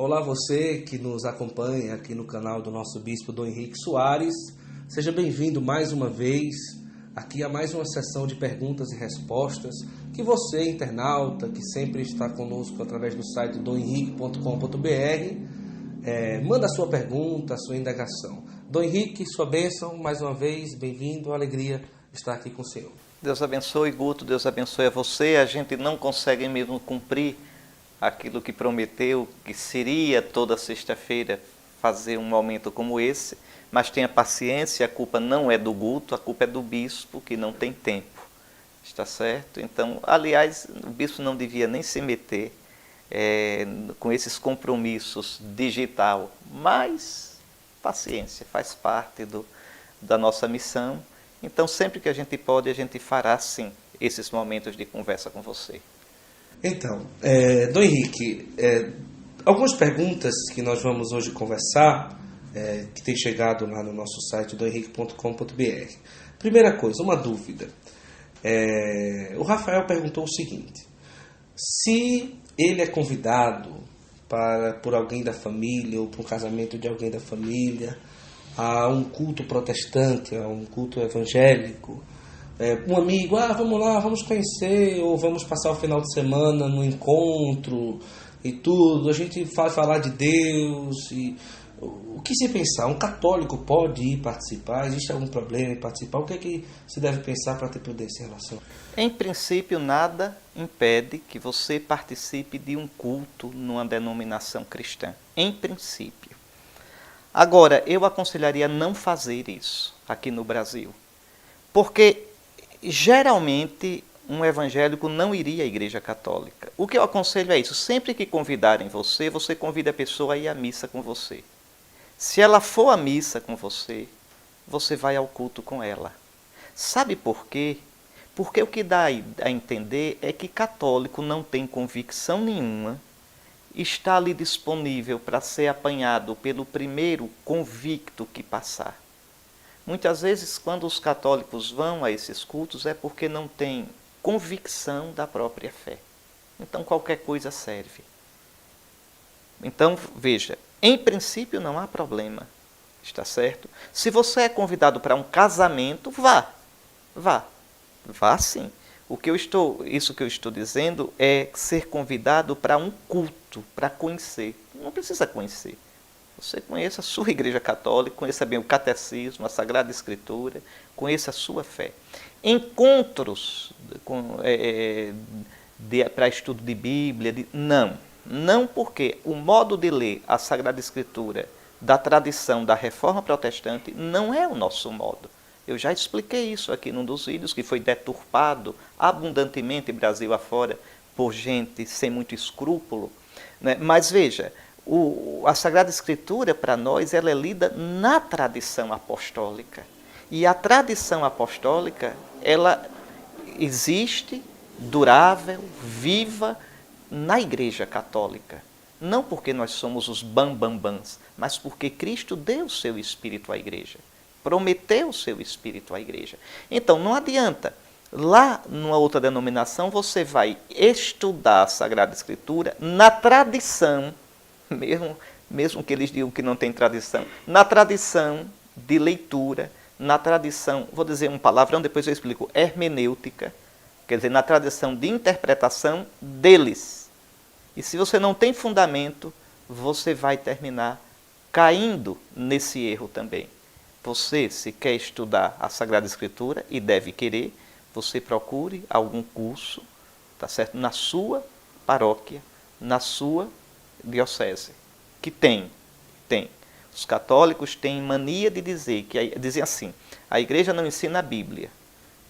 Olá você que nos acompanha aqui no canal do nosso Bispo Dom Henrique Soares. Seja bem-vindo mais uma vez aqui a mais uma sessão de perguntas e respostas que você, internauta, que sempre está conosco através do site domhenrique.com.br, manda a sua pergunta, a sua indagação. Dom Henrique, sua bênção, mais uma vez, bem-vindo, alegria estar aqui com o Senhor. Deus abençoe, Guto, Deus abençoe a você. A gente não consegue mesmo cumprir aquilo que prometeu, que seria toda sexta-feira fazer um momento como esse, mas tenha paciência, a culpa não é do Guto, a culpa é do bispo, que não tem tempo, está certo? Então, aliás, o bispo não devia nem se meter com esses compromissos digital, mas paciência, faz parte da nossa missão. Então, sempre que a gente pode, a gente fará, sim, esses momentos de conversa com você. Então, Dom Henrique, algumas perguntas que nós vamos hoje conversar, que tem chegado lá no nosso site domhenrique.com.br. Primeira coisa, uma dúvida. O Rafael perguntou o seguinte: se ele é convidado por alguém da família ou para um casamento de alguém da família, a um culto protestante, a um culto evangélico, um amigo, vamos lá, vamos conhecer, ou vamos passar o final de semana no encontro e tudo, a gente vai falar de Deus, e o que se pensar? Um católico pode ir participar? Existe algum problema em participar? O que é que se deve pensar para ter prudência em relação? Em princípio, nada impede que você participe de um culto numa denominação cristã. Em princípio. Agora, eu aconselharia não fazer isso aqui no Brasil, porque geralmente um evangélico não iria à igreja católica. O que eu aconselho é isso: sempre que convidarem você, você convida a pessoa a ir à missa com você. Se ela for à missa com você, você vai ao culto com ela. Sabe por quê? Porque o que dá a entender é que católico não tem convicção nenhuma, está ali disponível para ser apanhado pelo primeiro convicto que passar. Muitas vezes, quando os católicos vão a esses cultos, é porque não têm convicção da própria fé. Então, qualquer coisa serve. Então, veja, em princípio não há problema, está certo? Se você é convidado para um casamento, vá sim. Isso que eu estou dizendo é ser convidado para um culto, para conhecer. Não precisa conhecer. Você conheça a sua igreja católica, conheça bem o catecismo, a Sagrada Escritura, conheça a sua fé. Encontros para estudo de Bíblia, não porque o modo de ler a Sagrada Escritura da tradição da Reforma Protestante não é o nosso modo. Eu já expliquei isso aqui num dos vídeos, que foi deturpado abundantemente Brasil afora por gente sem muito escrúpulo, né? Mas veja, a Sagrada Escritura, para nós, ela é lida na tradição apostólica. E a tradição apostólica, ela existe, durável, viva, na Igreja Católica. Não porque nós somos os bambambãs, mas porque Cristo deu o seu Espírito à Igreja. Prometeu o seu Espírito à Igreja. Então, não adianta. Lá, numa outra denominação, você vai estudar a Sagrada Escritura na tradição, mesmo que eles digam que não tem tradição, na tradição de leitura, na tradição, vou dizer um palavrão, depois eu explico, hermenêutica, quer dizer, na tradição de interpretação deles. E se você não tem fundamento, você vai terminar caindo nesse erro também. Você, se quer estudar a Sagrada Escritura, e deve querer, você procure algum curso, tá certo? Na sua paróquia, na sua diocese, que tem. Os católicos têm mania de dizem assim: a igreja não ensina a Bíblia.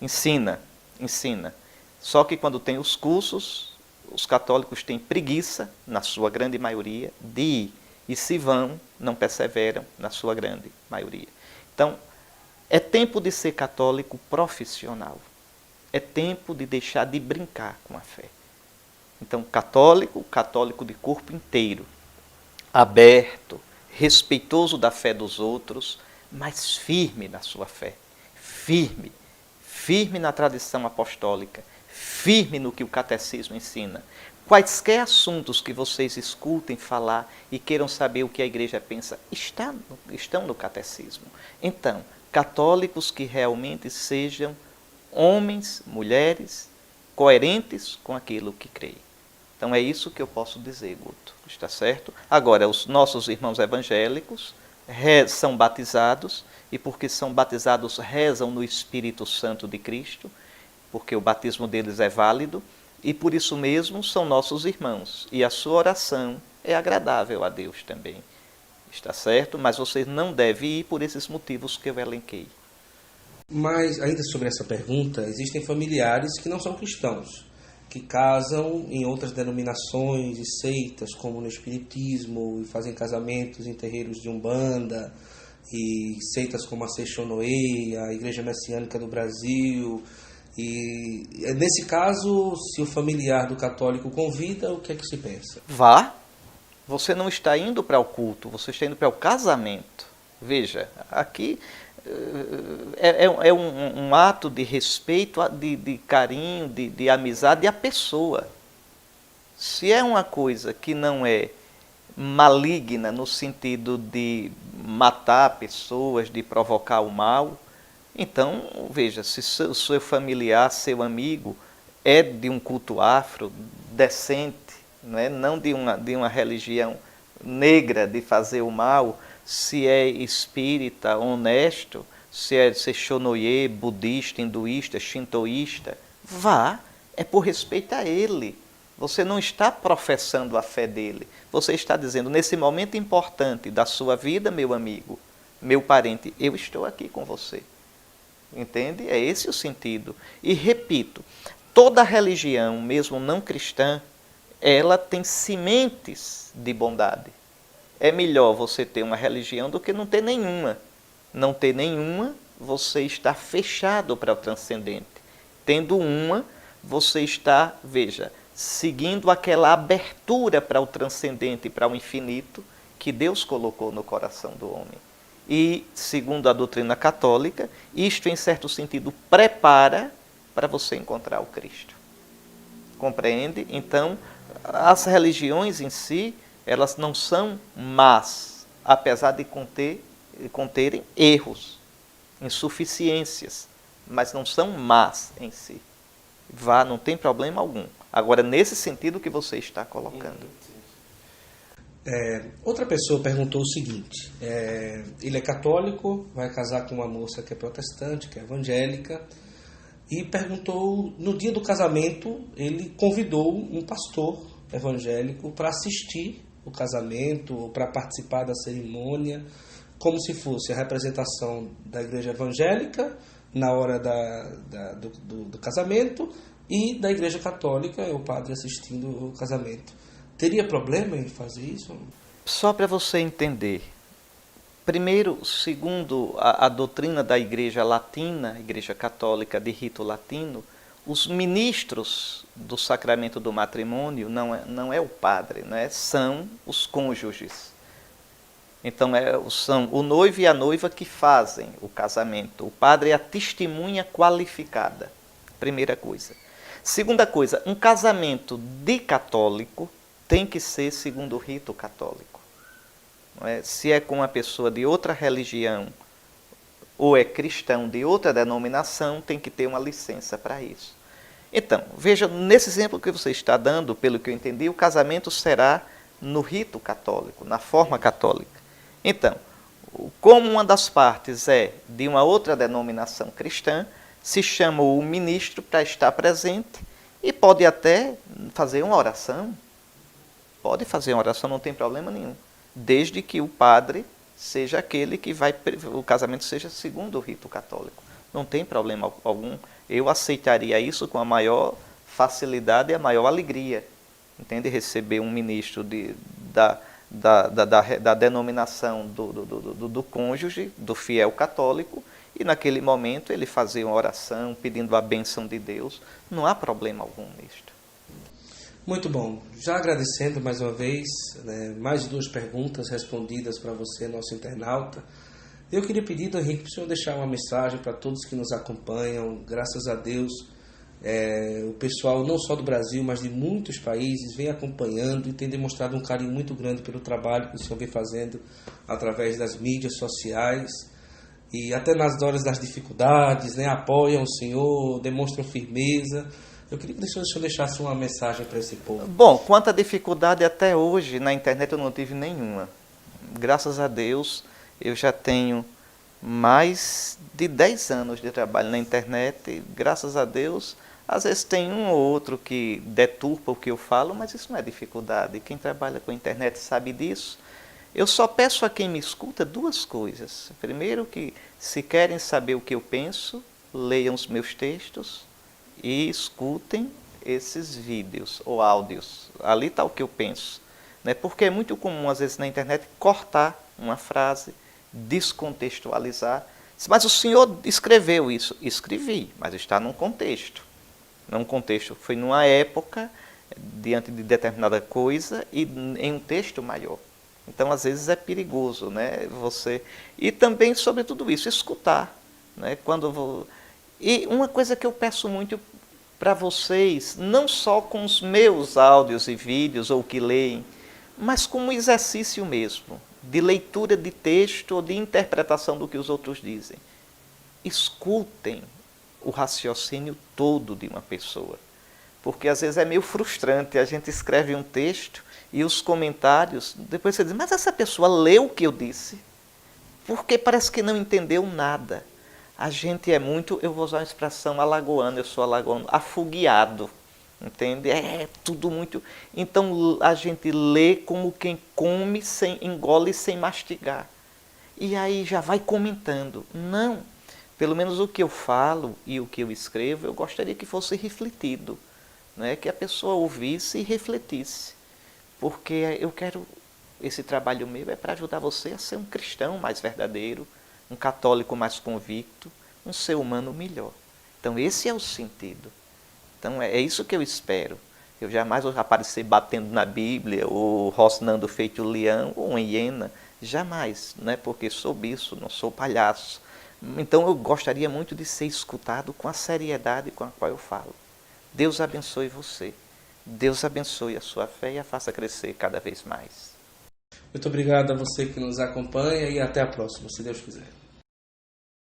Ensina. Só que quando tem os cursos, os católicos têm preguiça, na sua grande maioria, de ir. E se vão, não perseveram, na sua grande maioria. Então, é tempo de ser católico profissional. É tempo de deixar de brincar com a fé. Então, católico de corpo inteiro, aberto, respeitoso da fé dos outros, mas firme na sua fé. Firme na tradição apostólica, firme no que o catecismo ensina. Quaisquer assuntos que vocês escutem falar e queiram saber o que a igreja pensa, estão no catecismo. Então, católicos que realmente sejam homens, mulheres, coerentes com aquilo que creem. Então é isso que eu posso dizer, Guto, está certo? Agora, os nossos irmãos evangélicos são batizados, e porque são batizados rezam no Espírito Santo de Cristo, porque o batismo deles é válido, e por isso mesmo são nossos irmãos, e a sua oração é agradável a Deus também, está certo? Mas você não deve ir por esses motivos que eu elenquei. Mas, ainda sobre essa pergunta, existem familiares que não são cristãos, que casam em outras denominações e seitas, como no Espiritismo, e fazem casamentos em terreiros de Umbanda, e seitas como a Seixonoe, a Igreja Messiânica do Brasil. E nesse caso, se o familiar do católico convida, o que é que se pensa? Vá. Você não está indo para o culto, você está indo para o casamento. Veja, aqui é um ato de respeito, de carinho, de amizade à pessoa. Se é uma coisa que não é maligna no sentido de matar pessoas, de provocar o mal, então, veja, se seu familiar, seu amigo é de um culto afro, decente, não de uma religião negra de fazer o mal, se é espírita, honesto, se é Seixonoye, budista, hinduísta, shintoísta, vá, é por respeito a ele. Você não está professando a fé dele. Você está dizendo, nesse momento importante da sua vida, meu amigo, meu parente, eu estou aqui com você. Entende? É esse o sentido. E repito, toda religião, mesmo não cristã, ela tem sementes de bondade. É melhor você ter uma religião do que não ter nenhuma. Não ter nenhuma, você está fechado para o transcendente. Tendo uma, você está, veja, seguindo aquela abertura para o transcendente, para o infinito, que Deus colocou no coração do homem. E, segundo a doutrina católica, isto, em certo sentido, prepara para você encontrar o Cristo. Compreende? Então, as religiões em si, elas não são más, apesar de conterem erros, insuficiências, mas não são más em si. Vá, não tem problema algum. Agora, nesse sentido que você está colocando. Outra pessoa perguntou o seguinte, ele é católico, vai casar com uma moça que é protestante, que é evangélica, e perguntou, no dia do casamento, ele convidou um pastor evangélico para assistir o casamento, ou para participar da cerimônia, como se fosse a representação da igreja evangélica na hora do casamento, e da igreja católica, o padre assistindo o casamento. Teria problema em fazer isso? Só para você entender. Primeiro, segundo a doutrina da igreja latina, a igreja católica de rito latino, os ministros do sacramento do matrimônio não é o padre, são os cônjuges. Então, são o noivo e a noiva que fazem o casamento. O padre é a testemunha qualificada, primeira coisa. Segunda coisa, um casamento de católico tem que ser segundo o rito católico. Se é com uma pessoa de outra religião ou é cristão de outra denominação, tem que ter uma licença para isso. Então, veja, nesse exemplo que você está dando, pelo que eu entendi, o casamento será no rito católico, na forma católica. Então, como uma das partes é de uma outra denominação cristã, se chama o ministro para estar presente e pode até fazer uma oração. Pode fazer uma oração, não tem problema nenhum. Desde que o padre seja aquele que o casamento seja segundo o rito católico. Não tem problema algum. Eu aceitaria isso com a maior facilidade e a maior alegria. Entende? Receber um ministro da denominação do cônjuge, do fiel católico, e naquele momento ele fazer uma oração pedindo a bênção de Deus. Não há problema algum nisto. Muito bom. Já agradecendo mais uma vez, mais de 2 perguntas respondidas para você, nosso internauta. Eu queria pedir, Dom Henrique, para o senhor deixar uma mensagem para todos que nos acompanham. Graças a Deus, O pessoal não só do Brasil, mas de muitos países vem acompanhando e tem demonstrado um carinho muito grande pelo trabalho que o senhor vem fazendo através das mídias sociais e até nas horas das dificuldades, né? Apoiam o senhor, demonstram firmeza. Eu queria que o senhor deixasse uma mensagem para esse povo. Bom, quanto à dificuldade, até hoje na internet eu não tive nenhuma. Graças a Deus, eu já tenho mais de 10 anos de trabalho na internet e, graças a Deus, às vezes tem um ou outro que deturpa o que eu falo, mas isso não é dificuldade. Quem trabalha com a internet sabe disso. Eu só peço a quem me escuta duas coisas. Primeiro, que se querem saber o que eu penso, leiam os meus textos e escutem esses vídeos ou áudios. Ali está o que eu penso. Né? Porque é muito comum, às vezes, na internet, cortar uma frase, descontextualizar. Mas o senhor escreveu isso. Escrevi, mas está num contexto. Num contexto, foi numa época, diante de determinada coisa, e em um texto maior. Então, às vezes, é perigoso, né? Você... E também, sobre tudo isso, escutar. Né? E uma coisa que eu peço muito para vocês, não só com os meus áudios e vídeos, ou que leem, mas como exercício mesmo, de leitura de texto ou de interpretação do que os outros dizem. Escutem o raciocínio todo de uma pessoa. Porque às vezes é meio frustrante, a gente escreve um texto e os comentários, depois você diz, mas essa pessoa leu o que eu disse? Porque parece que não entendeu nada. A gente é muito, eu vou usar uma expressão alagoana, eu sou alagoano, afogueado. Entende? É tudo muito... Então a gente lê como quem come, engole sem mastigar. E aí já vai comentando. Não. Pelo menos o que eu falo e o que eu escrevo, eu gostaria que fosse refletido. Né? Que a pessoa ouvisse e refletisse. Porque eu quero... Esse trabalho meu é para ajudar você a ser um cristão mais verdadeiro, um católico mais convicto, um ser humano melhor. Então esse é o sentido. Então é isso que eu espero. Eu jamais vou aparecer batendo na Bíblia ou rosnando feito leão ou uma hiena. Jamais, né? Porque sou bispo, não sou palhaço. Então eu gostaria muito de ser escutado com a seriedade com a qual eu falo. Deus abençoe você. Deus abençoe a sua fé e a faça crescer cada vez mais. Muito obrigado a você que nos acompanha e até a próxima, se Deus quiser.